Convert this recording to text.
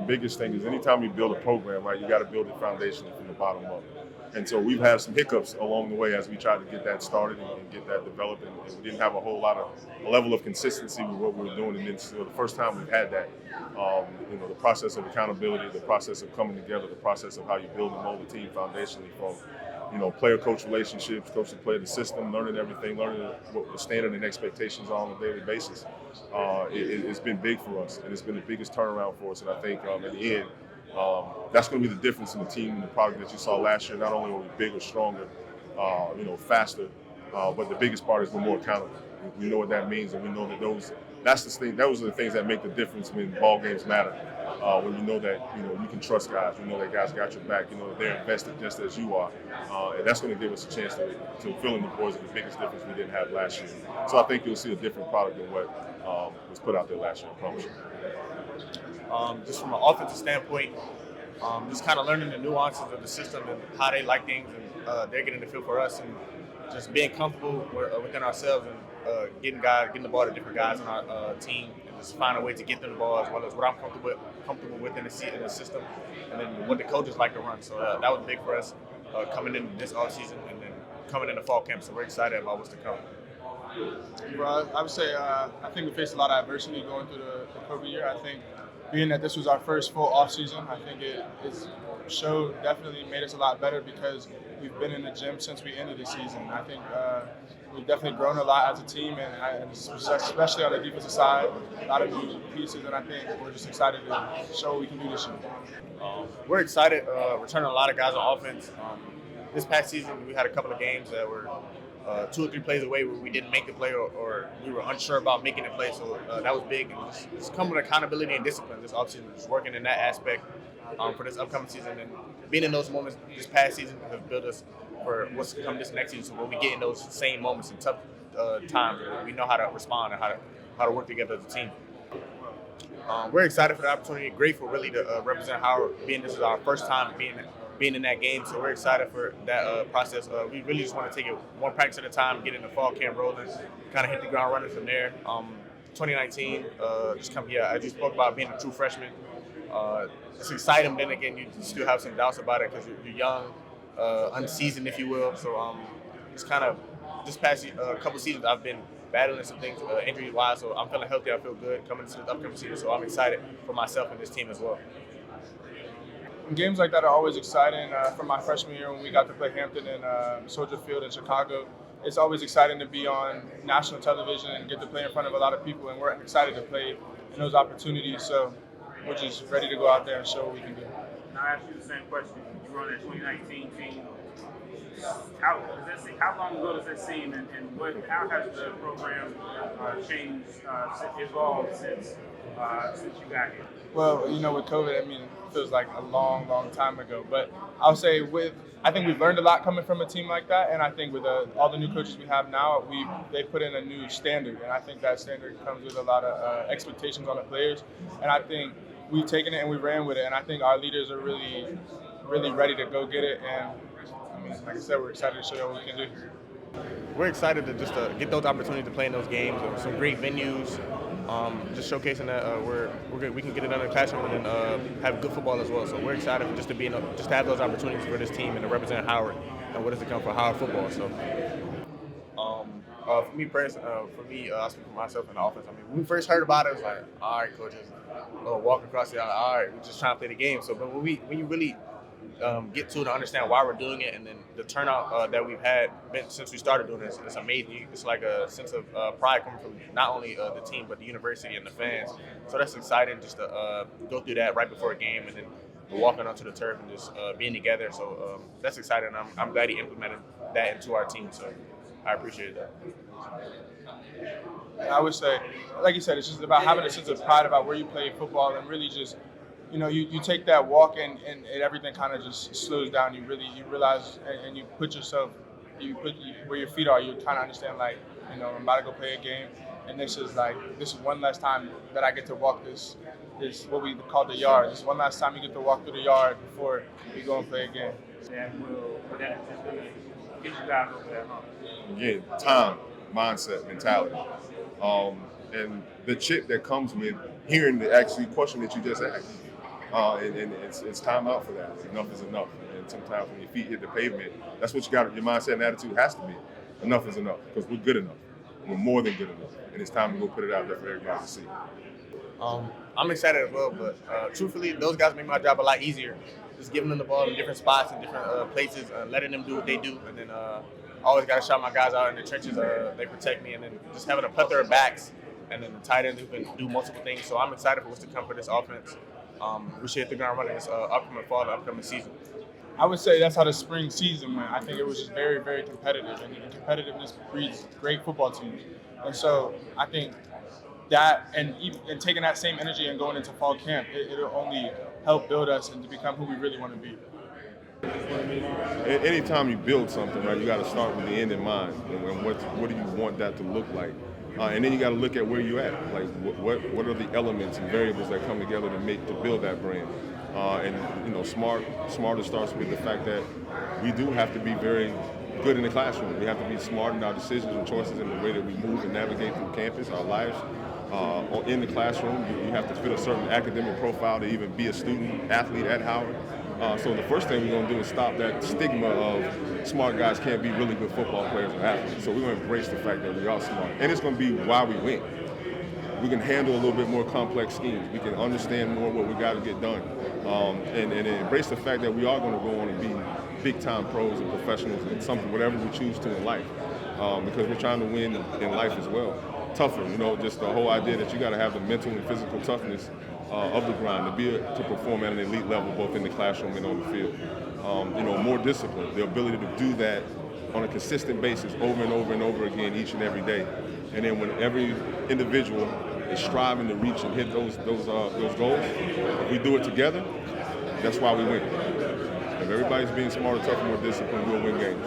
biggest thing is anytime you build a program, right, you got to build it foundationally from the bottom up. And so we've had some hiccups along the way as we tried to get that started and get that developed, and we didn't have a whole lot of a level of consistency with what we were doing. And then so the first time we've had that, the process of accountability, the process of coming together, the process of how you build and mold a team foundationally from player-coach relationships, coach to player, the system, learning everything, learning what the standard and expectations are on a daily basis. It's been big for us, and it's been the biggest turnaround for us. And I think in the end, that's going to be the difference in the team and the product that you saw last year. Not only were we bigger, stronger, faster, but the biggest part is we're more accountable. We know what that means, and we know that those are the things that make the difference when ball games matter. When you know that you can trust guys, you know that guys got your back, you know that they're invested just as you are, and that's going to give us a chance to fill in the voids of the biggest difference we didn't have last year. So I think you'll see a different product than what was put out there last year. I promise you. Just from an offensive standpoint, just kind of learning the nuances of the system and how they like things, and they're getting the feel for us, and just being comfortable within ourselves and getting the ball to different guys on our team, and just find a way to get them the ball as well as what I'm comfortable with in the system, and then what the coaches like to run. So that was big for us coming in this offseason and then coming into fall camp. So we're excited about what's to come. Well, I would say I think we faced a lot of adversity going through the COVID year. I think being that this was our first full off season, I think it's definitely made us a lot better because we've been in the gym since we ended the season. I think we've definitely grown a lot as a team, and especially on the defensive side, a lot of new pieces, and I think we're just excited to show what we can do this year. We're excited, returning a lot of guys on offense. This past season, we had a couple of games that were 2 or 3 plays away where we didn't make the play or we were unsure about making the play. So that was big. And just come with accountability and discipline this offseason, just working in that aspect for this upcoming season. And being in those moments this past season has built us for what's to come this next season. So when we get in those same moments in tough times, we know how to respond and how to work together as a team. We're excited for the opportunity, grateful really to represent Howard, being this is our first time being in that game, so we're excited for that process. We really just want to take it one practice at a time, get in the fall camp rolling, kind of hit the ground running from there. 2019, as you spoke about being a true freshman, it's exciting, but then again, you still have some doubts about it because you're young, unseasoned, if you will. So it's kind of, this past couple seasons, I've been battling some things injury-wise, so I'm feeling healthy, I feel good coming into the upcoming season, so I'm excited for myself and this team as well. Games like that are always exciting. From my freshman year when we got to play Hampton and Soldier Field in Chicago, it's always exciting to be on national television and get to play in front of a lot of people, and we're excited to play in those opportunities. So we're just ready to go out there and show what we can do. I'll ask you the same question. You were on that 2019 team. How long ago does that seem, and how has the program changed, evolved since you got here? Well, with COVID, it feels like a long, long time ago. But I'll say I think we've learned a lot coming from a team like that, and I think with all the new coaches we have now, they put in a new standard, and I think that standard comes with a lot of expectations on the players, and I think we've taken it and we ran with it, and I think our leaders are really, really ready to go get it, and like I said, we're excited to show you what we can do. We're excited to just get those opportunities to play in those games, some great venues, just showcasing that we can get it done in the classroom and then have good football as well. So we're excited just to have those opportunities for this team and to represent Howard and what is to come for Howard football. So for me personally, I speak for myself in the offense. When we first heard about it, it was like, all right, coaches, walk across the aisle. All right, we're just trying to play the game. So, but when you really get to understand why we're doing it, and then the turnout that we've had since we started doing this, it's amazing. It's like a sense of pride coming from not only the team but the university and the fans. So that's exciting just to go through that right before a game, and then walking onto the turf and just being together. So that's exciting. I'm glad he implemented that into our team. So I appreciate that. And I would say, like you said, it's just about having a sense of pride about where you play football, and really just, you take that walk and everything kind of just slows down. You realize and you put yourself, where your feet are. You kind of understand, like, I'm about to go play a game, and this is one last time that I get to walk this what we call the yard. This one last time you get to walk through the yard before you go and play a game. That is going to get you guys over that hump. Again, time, mindset, mentality, and the chip that comes with hearing the actual question that you just asked. and it's time out for that. Enough is enough. And sometimes when your feet hit the pavement, that's what you got. Your mindset and attitude has to be. Enough is enough because we're good enough. We're more than good enough, and it's time to go put it out there for everybody to see. I'm excited as well, but truthfully, those guys make my job a lot easier. Just giving them the ball in different spots and different places, letting them do what they do, and then I always got to shout my guys out in the trenches. They protect me, and then just having a plethora of backs, and then the tight end who can do multiple things. So I'm excited for what's to come for this offense. We should hit the ground running this upcoming fall, the upcoming season. I would say that's how the spring season went. I think it was just very, very competitive, and competitiveness breeds great football teams. And so I think that and taking that same energy and going into fall camp, it'll only help build us and to become who we really want to be. Anytime you build something, right, you got to start with the end in mind, and what do you want that to look like, and then you got to look at where you're at, like what are the elements and variables that come together to build that brand, and smarter starts with the fact that we do have to be very good in the classroom. We have to be smart in our decisions and choices in the way that we move and navigate through campus, our lives. In the classroom, you have to fit a certain academic profile to even be a student athlete at Howard. So the first thing we're going to do is stop that stigma of smart guys can't be really good football players or athletes. So we're going to embrace the fact that we are smart. And it's going to be why we win. We can handle a little bit more complex schemes. We can understand more what we got to get done. And embrace the fact that we are going to go on and be big-time pros and professionals and something, whatever we choose to in life. Because we're trying to win in life as well. Tougher, just the whole idea that you got to have the mental and physical toughness of the grind to perform at an elite level, both in the classroom and on the field. More discipline, the ability to do that on a consistent basis over and over and over again each and every day. And then when every individual is striving to reach and hit those goals, if we do it together, that's why we win. If everybody's being smarter, tougher, more disciplined, we'll win games.